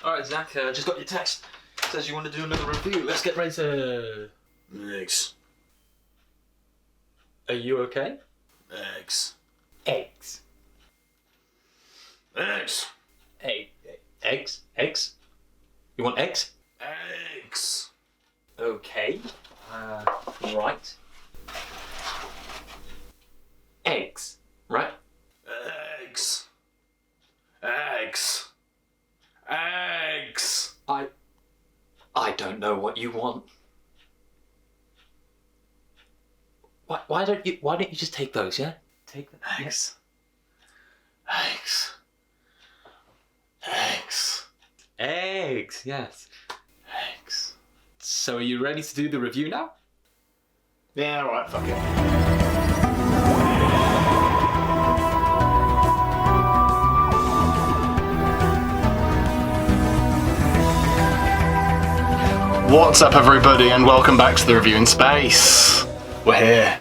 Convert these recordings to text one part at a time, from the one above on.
Alright, Zach, just got your text. Says you want to do another review. Let's get ready to... Eggs. Are you okay? Eggs. Eggs. Eggs. Eggs? Eggs? You want eggs? Eggs. Okay. Right. Eggs. Right? Eggs. Eggs. Eggs. I don't know what you want. Why don't you just take those, yeah? Take them. Eggs. Eggs. Eggs. Eggs, yes. Eggs. So are you ready to do the review now? Yeah, alright, fuck it. What's up, everybody, and welcome back to the Review in Space. We're here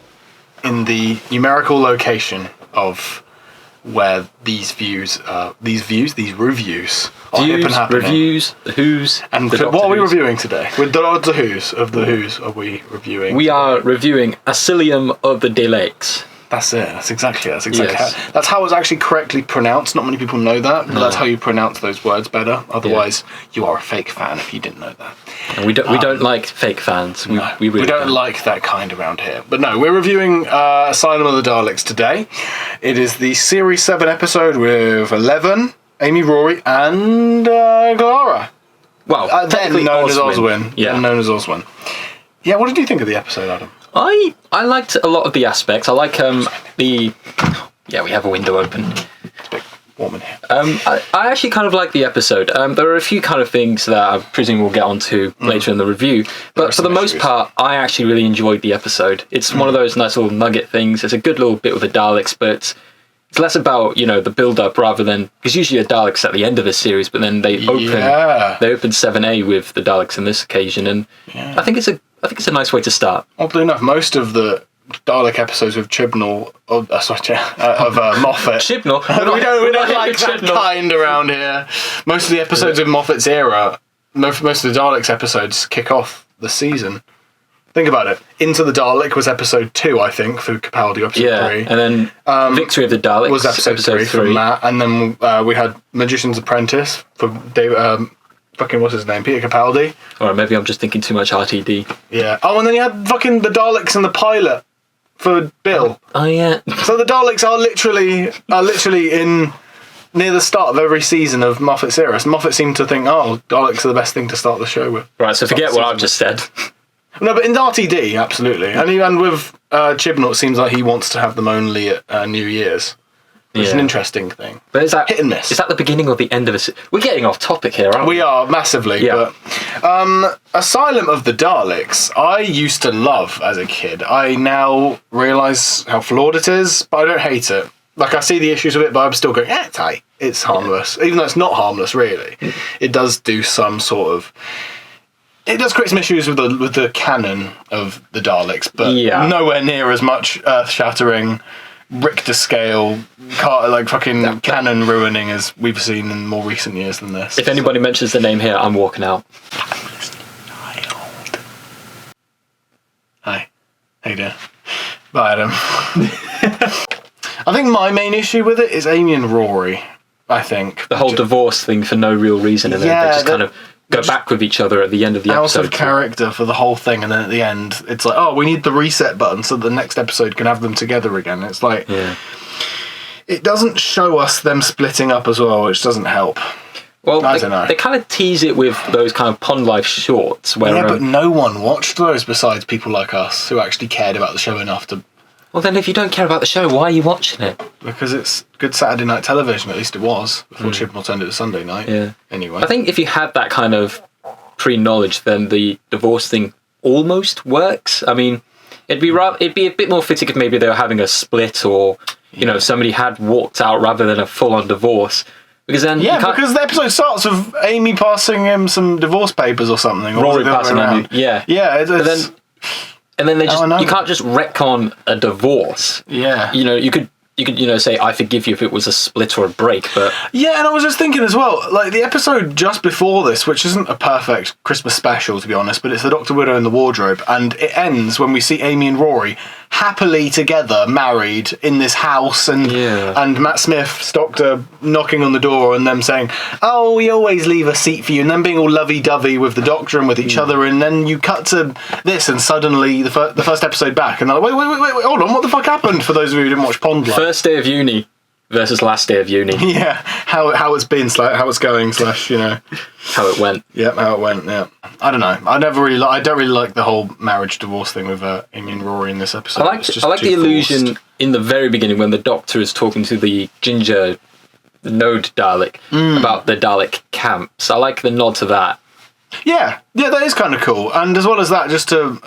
in the numerical location of where these reviews are hip and happening. Reviews, the Who's, And the what are we Doctor Who's. reviewing today? With the Doctor Who's of the Who's are we reviewing? We are reviewing Asylum of the Daleks. That's it. That's exactly Yes. how, that's how it's actually correctly pronounced. Not many people know that, but that's how you pronounce those words better. Otherwise, you are a fake fan if you didn't know that. And we don't like fake fans. We really don't like that kind around here. But no, we're reviewing Asylum of the Daleks today. It is the Series 7 episode with 11, Amy, Rory, and Clara. Well, Then known as Oswin. Yeah. Then known as Oswin. Yeah, what did you think of the episode, Adam? I liked a lot of the aspects. I like the... Yeah, we have a window open. It's a bit warm in here. I actually kind of like the episode. There are a few kind of things that I presume we'll get onto later in the review. But for the most part, I actually really enjoyed the episode. It's one of those nice little nugget things. It's a good little bit with the Daleks, but it's less about, the build-up rather than... Because usually a Daleks at the end of a series, but then they open 7A with the Daleks on this occasion, and I think it's a nice way to start. Oddly enough, most of the Dalek episodes with Chibnall, of Moffat. Chibnall? we don't like that kind around here. Most of the episodes of Moffat's era, most of the Daleks episodes kick off the season. Think about it. Into the Dalek was episode 2, I think, for Capaldi, episode 3. And then Victory of the Daleks was episode 3 from Matt. And then we had Magician's Apprentice for David... fucking what's his name? Peter Capaldi. Or maybe I'm just thinking too much RTD. Yeah. Oh, and then you had fucking the Daleks and the pilot for Bill. Oh yeah. So the Daleks are literally in near the start of every season of Moffat's era. So Moffat seemed to think, Daleks are the best thing to start the show with. Right. So forget what I've just said. No, but in RTD, absolutely. And with Chibnall, it seems like he wants to have them only at New Year's. Which is an interesting thing. But is that hit and miss? Is that the beginning or the end of a... We're getting off topic here, aren't we? We are, massively. Yeah. But Asylum of the Daleks, I used to love as a kid. I now realise how flawed it is, but I don't hate it. Like, I see the issues with it, but I'm still going, it's tight. It's harmless. Even though it's not harmless, really. It does do some sort of... It does create some issues with the canon of the Daleks, but nowhere near as much earth-shattering... Richter scale, fucking canon ruining as we've seen in more recent years than this. If anybody mentions the name here, I'm walking out. Hi. How you doing? Bye, Adam. I think my main issue with it is Amy and Rory, I think. The whole divorce thing for no real reason, and then they just kind of go back with each other at the end of the episode. Out of character for the whole thing, and then at the end, it's like, we need the reset button so the next episode can have them together again. It's like, it doesn't show us them splitting up as well, which doesn't help. Well, I don't know. They kind of tease it with those kind of Pond Life shorts. Where, but no one watched those besides people like us who actually cared about the show enough to... Well, then if you don't care about the show, why are you watching it? Because it's good Saturday night television, at least it was, before Chibnall turned it to Sunday night. Yeah. Anyway. I think if you had that kind of pre-knowledge, then the divorce thing almost works. I mean, it'd be a bit more fitting if maybe they were having a split, or, somebody had walked out rather than a full-on divorce. Because then because the episode starts with Amy passing him some divorce papers or something. Rory passing him, yeah. And then they you can't just retcon a divorce. Yeah. You could you could, say, I forgive you if it was a split or a break, but... Yeah, and I was just thinking as well, like, the episode just before this, which isn't a perfect Christmas special, to be honest, but it's the Doctor, Widow and the Wardrobe, and it ends when we see Amy and Rory happily together, married, in this house, and Matt Smith's Doctor knocking on the door and them saying, oh, we always leave a seat for you, and then being all lovey-dovey with the Doctor and with each other, and then you cut to this, and suddenly the first episode back, and they're like, wait, hold on, what the fuck happened, for those of you who didn't watch Pond Life? First day of uni versus last day of uni. Yeah, how it's been, how it's going, how it went. Yep, how it went. Yeah, I don't know. I don't really like the whole marriage divorce thing with Amy and Rory in this episode. I like the illusion in the very beginning when the Doctor is talking to the ginger node Dalek about the Dalek camps. I like the nod to that. Yeah, that is kind of cool. And as well as that, just to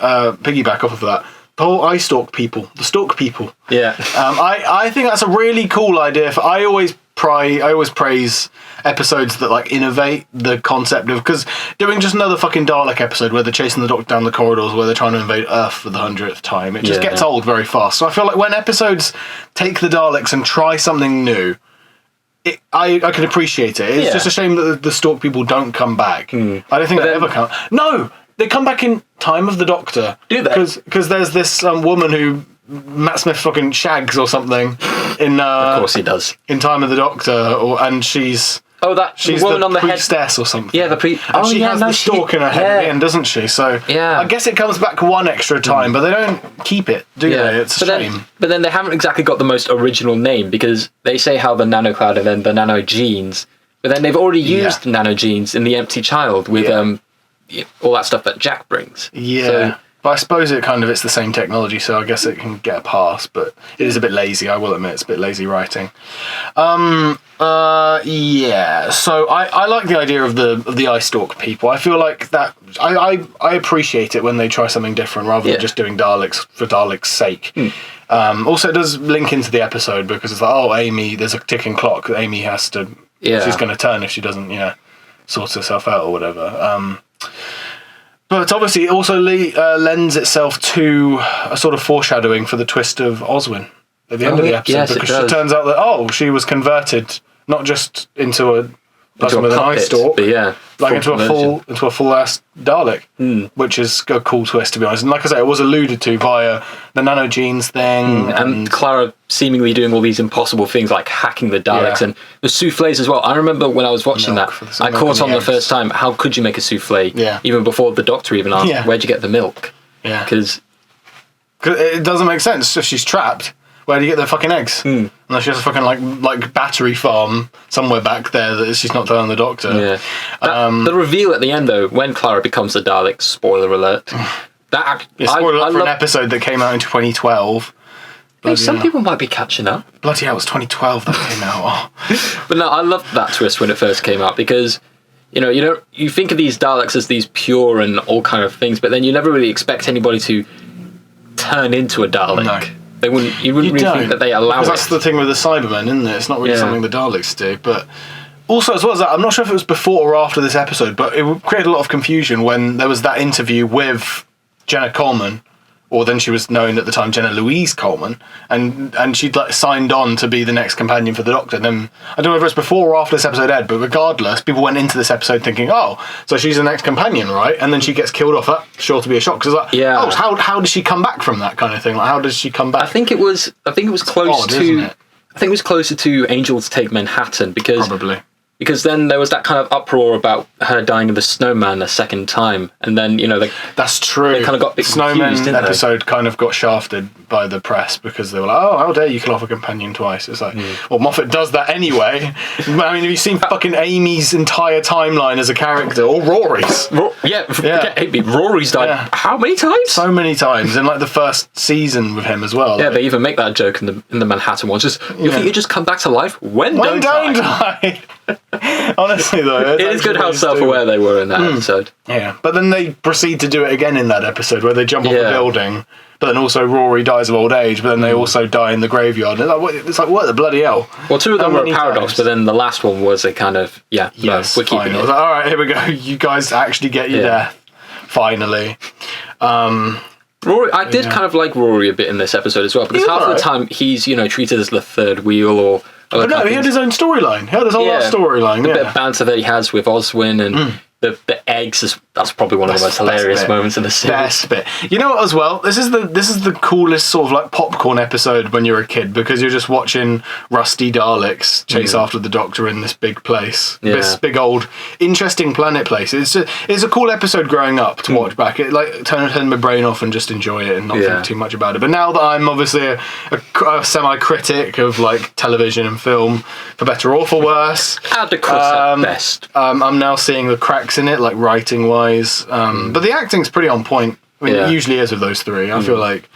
piggyback off of that, the whole the stalk people. Yeah. I think that's a really cool idea. I always praise episodes that like innovate the concept of, because doing just another fucking Dalek episode where they're chasing the Doctor down the corridors where they're trying to invade Earth for the 100th time, it just gets old very fast. So I feel like when episodes take the Daleks and try something new, I can appreciate it. It's just a shame that the stalk people don't come back. I don't think they ever come. No, they come back in Time of the Doctor. Do they? Because there's this woman who Matt Smith fucking shags or something in. Of course he does. In Time of the Doctor, and she's. Oh, she's woman the on the priestess or something. Yeah, And she has the stalk in her head at the end, doesn't she? So I guess it comes back one extra time, but they don't keep it, do they? It's a shame. But then they haven't exactly got the most original name, because they say how the nanocloud and then the nanogenes, but then they've already used nanogenes in The Empty Child with all that stuff that Jack brings. Yeah. So, but I suppose it's the same technology, so I guess it can get a pass, but it is a bit lazy, I will admit. It's a bit lazy writing. So I like the idea of the eye stalk people. I feel like that I appreciate it when they try something different rather than just doing Daleks for Daleks' sake. Also, it does link into the episode, because it's like, Amy, there's a ticking clock. Amy has to... She's going to turn if she doesn't, sort herself out or whatever. But obviously, it also lends itself to a sort of foreshadowing for the twist of Oswin at the end of the episode, because she turns out that she was converted not just into a person with an eye stalk, but like into a full ass Dalek, which is a cool twist, to be honest. And like I say, it was alluded to via the nanogenes thing, and Clara seemingly doing all these impossible things like hacking the Daleks and the souffles as well. I remember when I was watching I caught on the first time, how could you make a souffle? Even before the Doctor even asked, where'd you get the milk? Because it doesn't make sense. If she's trapped, where do you get the fucking eggs? Unless she has a fucking like battery farm somewhere back there that she's not telling the Doctor. The reveal at the end, though, when Clara becomes the Dalek, spoiler alert. Spoiler alert for an episode that came out in 2012. Some people might be catching up. Bloody hell, it was 2012 that came out. But no, I loved that twist when it first came out, because you think of these Daleks as these pure and all kind of things, but then you never really expect anybody to turn into a Dalek. No. You wouldn't really think that they allow it. That's the thing with the Cybermen, isn't it? It's not really something the Daleks do. But also, as well as that, I'm not sure if it was before or after this episode, but it created a lot of confusion when there was that interview with Jenna Coleman, or then she was known at the time Jenna Louise Coleman, and she'd signed on to be the next companion for the Doctor. And then I don't know whether it's before or after this episode aired, but regardless, people went into this episode thinking, so she's the next companion, right? And then she gets killed off. That's sure to be a shock, because how does she come back from that kind of thing? Like, how does she come back? I think it was close to. I think it was closer to Angels Take Manhattan, because then there was that kind of uproar about her dying of the snowman a second time, and then that's true. They kind of got a bit snowman confused, episode kind of got shafted by the press, because they were like, how dare you kill off a companion twice? It's like, well, Moffat does that anyway. I mean, have you seen fucking Amy's entire timeline as a character, or Rory's? Forget Amy. Rory's died how many times? So many times in like the first season with him as well. Yeah, they even make that joke in the Manhattan one. Just you think you just come back to life when don't die. Honestly, though, it is good how self-aware they were in that episode. Yeah, but then they proceed to do it again in that episode where they jump off the building, but then also Rory dies of old age, but then they also die in the graveyard. It's like what the bloody hell? Well, two of them were a paradox, but then the last one was a kind of we're keeping it. I was like, all right, here we go. You guys actually get your death finally. Rory, I did kind of like Rory a bit in this episode as well, because half the time he's, treated as the third wheel or... But no, he had his own storyline. He had his whole storyline. The bit of banter that he has with Oswin and the eggs, that's probably one of the most hilarious moments in the series. Best bit. You know what, as well? This is the coolest sort of like popcorn episode when you're a kid, because you're just watching rusty Daleks chase after the Doctor in this big place. Yeah. This big old interesting planet place. It's a cool episode growing up to watch back. It like turn my brain off and just enjoy it and not think too much about it. But now that I'm obviously a semi-critic of like television and film, for better or for worse, adequate at best. I'm now seeing the cracks in it, like writing wise, but the acting's pretty on point. I mean, it usually is with those three. I feel like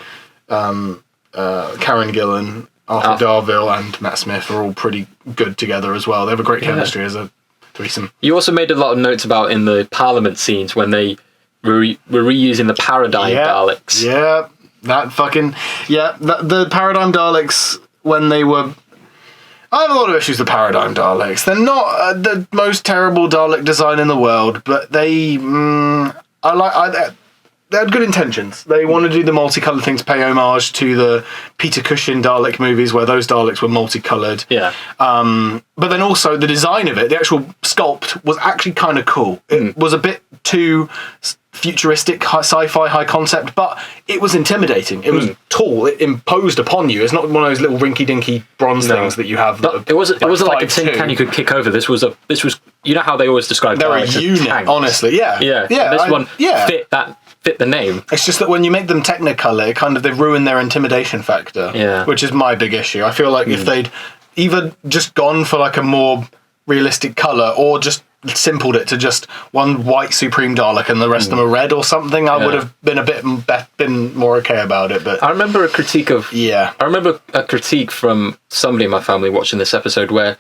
Karen Gillan, Arthur Darvill, and Matt Smith are all pretty good together as well. They have a great chemistry as a threesome. You also made a lot of notes about in the Parliament scenes when they were reusing the Paradigm Daleks. Yeah, the Paradigm Daleks when they were. I have a lot of issues with Paradigm Daleks. They're not the most terrible Dalek design in the world, but they had good intentions. They want to do the multicoloured things, pay homage to the Peter Cushing Dalek movies where those Daleks were multicoloured. Yeah. But then also the design of it, the actual sculpt, was actually kind of cool. It was a bit too futuristic, sci-fi, high concept, but it was intimidating. It was tall. It imposed upon you. It's not one of those little rinky-dinky bronze things that you have. It wasn't like a tin can you could kick over. This was you know how they always describe they're a unit, tanks. honestly. Yeah. This one fit the name. It's just that when you make them Technicolor, they've ruined their intimidation factor. Yeah. Which is my big issue. I feel like if they'd either just gone for like a more realistic colour or just simpled it to just one white Supreme Dalek and the rest of them are red or something, I would have been more okay about it. But I remember a critique from somebody in my family watching this episode where,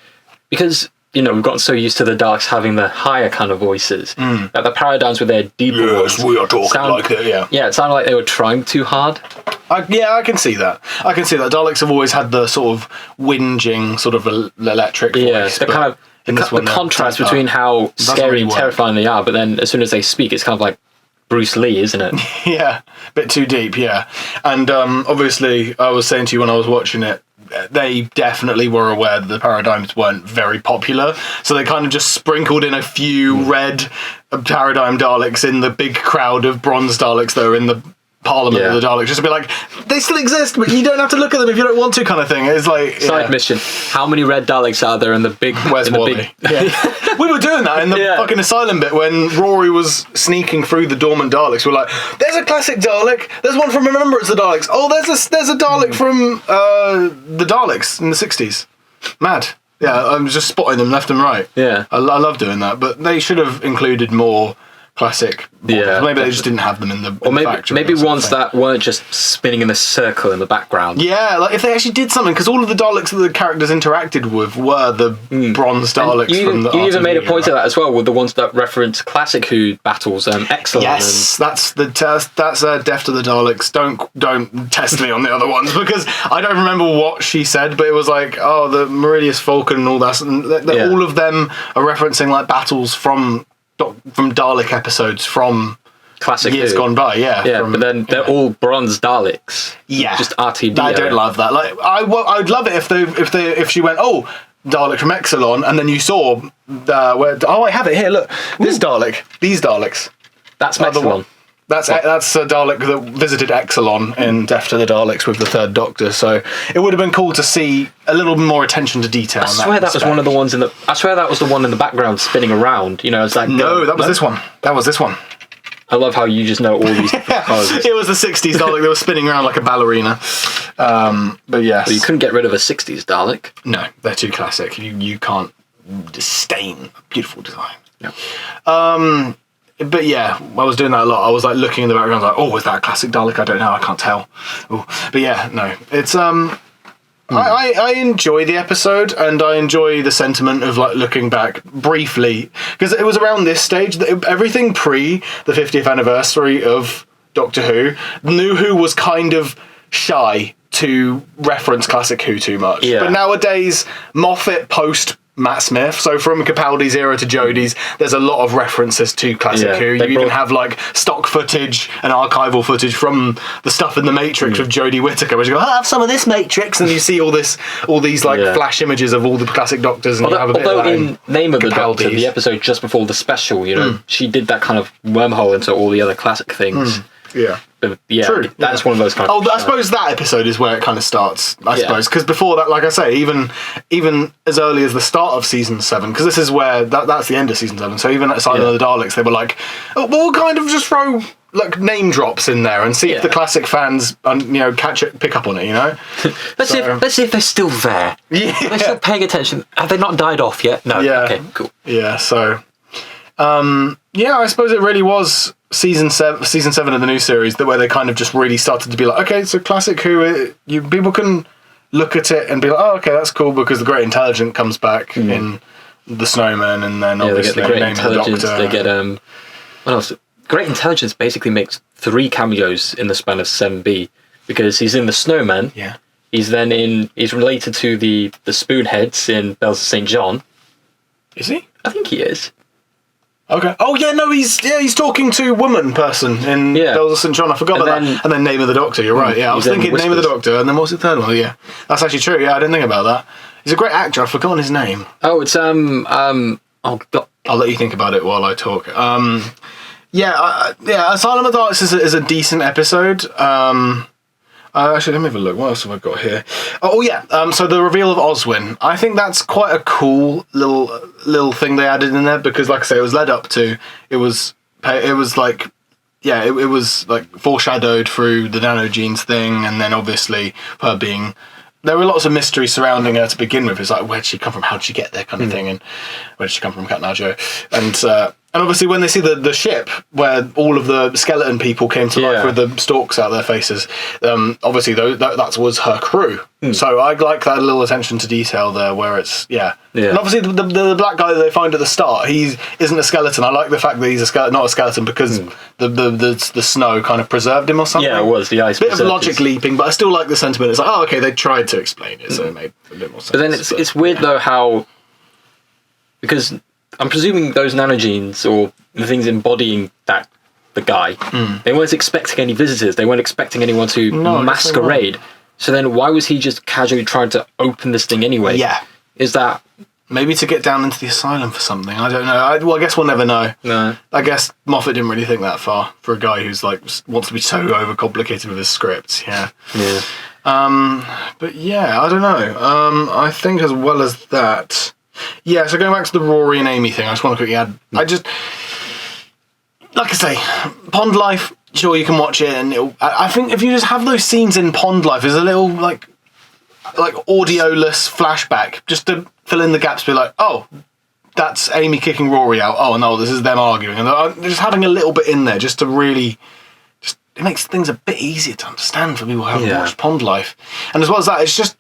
because we've gotten so used to the Daleks having the higher kind of voices, that the Paradigms with their deeper voices, we are talking like that. Yeah, it sounded like they were trying too hard. I can see that. Daleks have always had the sort of whinging, sort of electric voice. Yeah, the contrast between how scary and terrifying they are, but then as soon as they speak, it's kind of like Bruce Lee, isn't it? Yeah, a bit too deep, yeah. And obviously, I was saying to you when I was watching it, they definitely were aware that the Paradigms weren't very popular, so they kind of just sprinkled in a few red Paradigm Daleks in the big crowd of bronze Daleks that are in the Parliament of the Daleks, just to be like, they still exist, but you don't have to look at them if you don't want to, kind of thing. It's like side mission. How many red Daleks are there in the big? Where's Wally? We were doing that in the fucking Asylum bit when Rory was sneaking through the dormant Daleks. We're like, there's a classic Dalek. There's one from Remembrance of the Daleks. Oh, there's a Dalek from the Daleks in the 60s. Mad. Yeah, I'm just spotting them left and right. Yeah, I love doing that, but they should have included more classic. Maybe they just didn't have them in the factory. Maybe ones that weren't just spinning in a circle in the background. Yeah, like if they actually did something, because all of the Daleks that the characters interacted with were the bronze Daleks from the You even made a point of that as well with the ones that reference classic Who battles, Exelon. Yes, that's Death to the Daleks. Don't test me on the other ones, because I don't remember what she said, but it was like, oh, the Meridius Falcon and all that. And all of them are referencing like battles from Dalek episodes from classic years gone by, but then they're all bronze Daleks. Yeah, just RTD. I don't love that. Like, I'd love it if she went, oh, Dalek from Exelon, and then you saw I have it here. Look, this Dalek, these Daleks. That's Exelon. That's a Dalek that visited Exelon in Death to the Daleks with the Third Doctor. So it would have been cool to see a little more attention to detail. I swear that was one of the ones I swear that was the one in the background spinning around. It's like no, that was this one. That was this one. I love how you just know all these colours. It was the 60s Dalek that was spinning around like a ballerina. But yes. But you couldn't get rid of a 60s Dalek. No, they're too classic. You can't disdain a beautiful design. Yeah. But yeah, I was doing that a lot. I was like looking in the background, like, oh, is that a classic Dalek? I don't know. I can't tell. Ooh. But yeah, no, it's I enjoy the episode, and I enjoy the sentiment of like looking back briefly, because it was around this stage that everything pre the 50th anniversary of Doctor Who, New Who was kind of shy to reference classic Who too much. Yeah. But nowadays, Moffat post Matt Smith. So from Capaldi's era to Jodie's, there's a lot of references to Classic Who. You even have like stock footage and archival footage from the stuff in the Matrix with Jodie Whittaker, where you go, I have some of this Matrix, and you see all these like flash images of all the classic Doctors, and you have a bit of that in Name of the Doctor, the episode just before the special, you know, she did that kind of wormhole into all the other classic things. Yeah. But yeah, True. That's one of those kind of... I suppose that episode is where it kind of starts, I suppose. Because before that, like I say, even as early as the start of Season 7, because this is where... That's the end of Season 7. So even at Asylum of the Daleks, they were like, oh, we'll kind of just throw like name drops in there and see if the classic fans, pick up on it, you know? Let's see if they're still there. Yeah. They're still paying attention. Have they not died off yet? No. Yeah. Okay, cool. Yeah, so... I suppose it really was season seven of the new series where they kind of just really started to be like, okay, so Classic Who, people can look at it and be like, oh, okay, that's cool, because the Great Intelligent comes back in The Snowman, and then obviously they get the Great Name of the Intelligence. Doctor. They get what else? Great Intelligence basically makes 3 cameos in the span of 7B, because he's in The Snowman. Yeah. He's related to the Spoonheads in Bells of St. John. Is he? I think he is. Okay. Oh yeah, no, he's talking to woman person in Bells of St. John. I forgot about that. And then Name of the Doctor. You're right. Yeah, I was thinking Name of the Doctor, and then what's the third one? Yeah, that's actually true. Yeah, I didn't think about that. He's a great actor. I've forgotten his name. Oh, it's oh God. I'll let you think about it while I talk. Asylum of the Daleks is a decent episode. Actually, let me have a look. What else have I got here? Oh yeah. So the reveal of Oswin. I think that's quite a cool little thing they added in there, because, like I say, it was led up to. It was like foreshadowed through the nanogenes thing, and then obviously her being. There were lots of mysteries surrounding her to begin with. It's like, where'd she come from? How'd she get there? Kind of thing. And where'd she come from? Cat Joe. And obviously when they see the ship where all of the skeleton people came to life with the stalks out of their faces, obviously that was her crew. So I like that little attention to detail there, where it's And obviously the black guy that they find at the start, he isn't a skeleton. I like the fact that he's not a skeleton, because the snow kind of preserved him or something. Yeah, it was the ice. Bit of logic leaping, but I still like the sentiment. It's like, oh, okay, they tried to explain it, so it made a bit more sense. But then it's weird though how, because I'm presuming those nanogenes, or the things embodying the guy, they weren't expecting any visitors. They weren't expecting anyone to masquerade. So then why was he just casually trying to open this thing anyway? Yeah. Is that... Maybe to get down into the asylum for something. I don't know. I guess we'll never know. No. I guess Moffat didn't really think that far for a guy who's like wants to be so overcomplicated with his scripts. Yeah. Yeah. But yeah, I don't know. I think as well as that... Yeah, so going back to the Rory and Amy thing, I just want to quickly add... like I say, Pond Life, sure, you can watch it, and I think if you just have those scenes in Pond Life as a little, like audioless flashback, just to fill in the gaps, be like, oh, that's Amy kicking Rory out. Oh, no, this is them arguing. And just having a little bit in there, just to really... it makes things a bit easier to understand for people who haven't watched Pond Life. And as well as that, it's just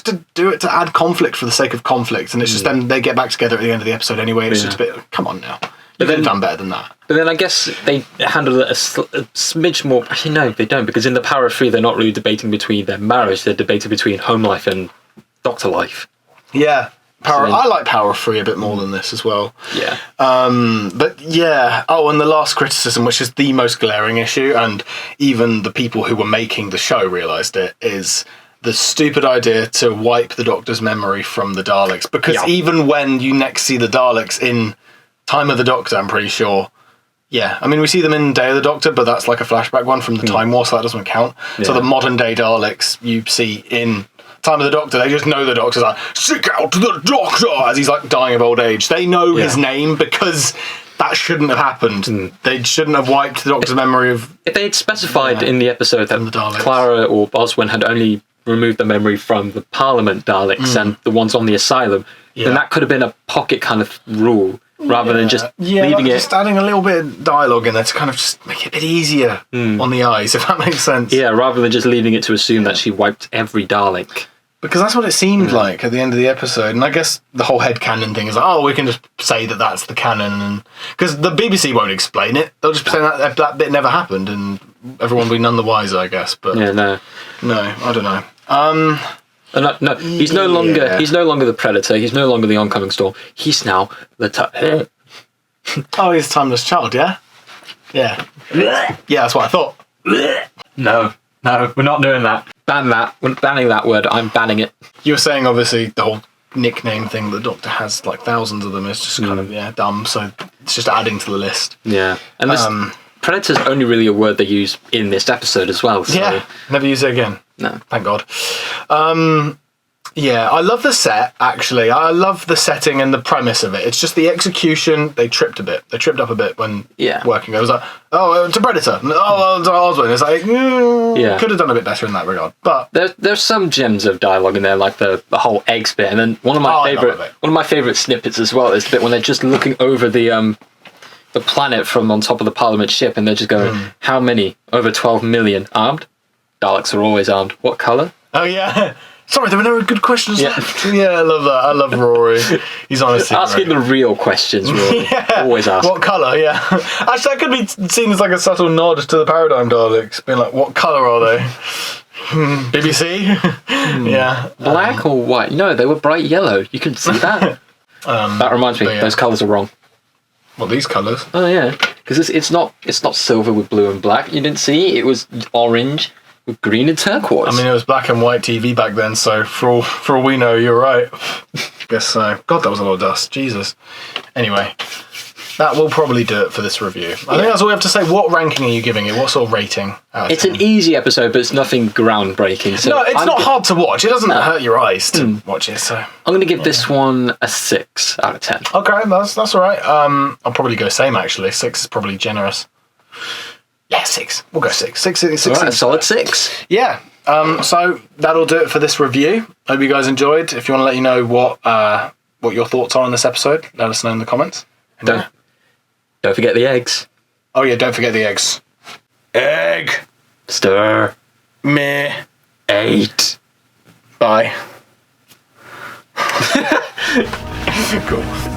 to do it to add conflict for the sake of conflict, and it's just then they get back together at the end of the episode anyway. It's just a bit, come on now. But then done better than that. But then I guess they handle it a smidge more. Actually, no, they don't, because in the Power of Three, they're not really debating between their marriage. They're debating between home life and Doctor life. Yeah, I like Power of Three a bit more than this as well. Yeah. But yeah. Oh, and the last criticism, which is the most glaring issue, and even the people who were making the show realised it, is the stupid idea to wipe the Doctor's memory from the Daleks. Because even when you next see the Daleks in Time of the Doctor, I'm pretty sure. Yeah, I mean, we see them in Day of the Doctor, but that's like a flashback one from the Time War, so that doesn't count. Yeah. So the modern day Daleks you see in Time of the Doctor, they just know the Doctor's like, seek out the Doctor, as he's like dying of old age. They know his name, because that shouldn't have happened. They shouldn't have wiped the Doctor's memory of... If they had specified in the episode that Clara or Oswin had only removed the memory from the Parliament Daleks and the ones on the Asylum, then that could have been a pocket kind of rule, rather than just leaving it... just adding a little bit of dialogue in there to kind of just make it a bit easier on the eyes, if that makes sense. Yeah, rather than just leaving it to assume that she wiped every Dalek. Because that's what it seemed like at the end of the episode. And I guess the whole headcanon thing is like, oh, we can just say that that's the canon. Because the BBC won't explain it. They'll just say that bit never happened, and everyone will be none the wiser, I guess. But no, I don't know. No, he's no longer. Yeah. He's no longer the Predator. He's no longer the oncoming storm. He's now the. Oh, he's a timeless child. Yeah. Yeah. Yeah, that's what I thought. No, we're not doing that. Ban that. We're banning that word. I'm banning it. You were saying obviously the whole nickname thing the Doctor has, like thousands of them, is just kind of dumb. So it's just adding to the list. Yeah, and this Predator's only really a word they use in this episode as well. So. Yeah, never use it again. No, thank God. Yeah, I love the set, actually. I love the setting and the premise of it. It's just the execution, they tripped a bit. They tripped up a bit when working. It was like, oh, it's a Predator. Oh, it's Oswald. It's like, could have done a bit better in that regard. But there's some gems of dialogue in there, like the whole eggs bit. And then one of my favourite snippets as well is the bit when they're just looking over the planet from on top of the Parliament ship, and they're just going, how many? Over 12 million. Armed? Daleks are always armed. What colour? Oh, yeah. Sorry, there were no good questions left. Yeah, I love that. I love Rory. He's honestly asking the real questions, Rory. Always ask. What colour, yeah. Actually, that could be seen as like a subtle nod to the Paradigm Daleks, being like, what colour are they? BBC? Yeah. Black or white? No, they were bright yellow. You can see that. That reminds me, those colours are wrong. What, these colours? Oh, yeah. Because it's not silver with blue and black. You didn't see? It was orange with green and turquoise. I mean, it was black and white TV back then, so for all we know, you're right. Guess so. God, that was a lot of dust. Jesus. Anyway, that will probably do it for this review. I think that's all we have to say. What ranking are you giving it? What sort of rating? It's an easy episode, but it's nothing groundbreaking. So no, it's not hard to watch. It doesn't hurt your eyes to watch it. So I'm going to give this one a 6 out of 10. Okay, that's all right. I'll probably go same, actually. 6 is probably generous. Yeah, 6. We'll go 6. 6 all right, a solid 6. Yeah. So that'll do it for this review. Hope you guys enjoyed. If you want to let you know what your thoughts are on this episode, let us know in the comments. Don't forget the eggs. Oh yeah, don't forget the eggs. Egg. Stir. Meh. 8. Bye. Cool.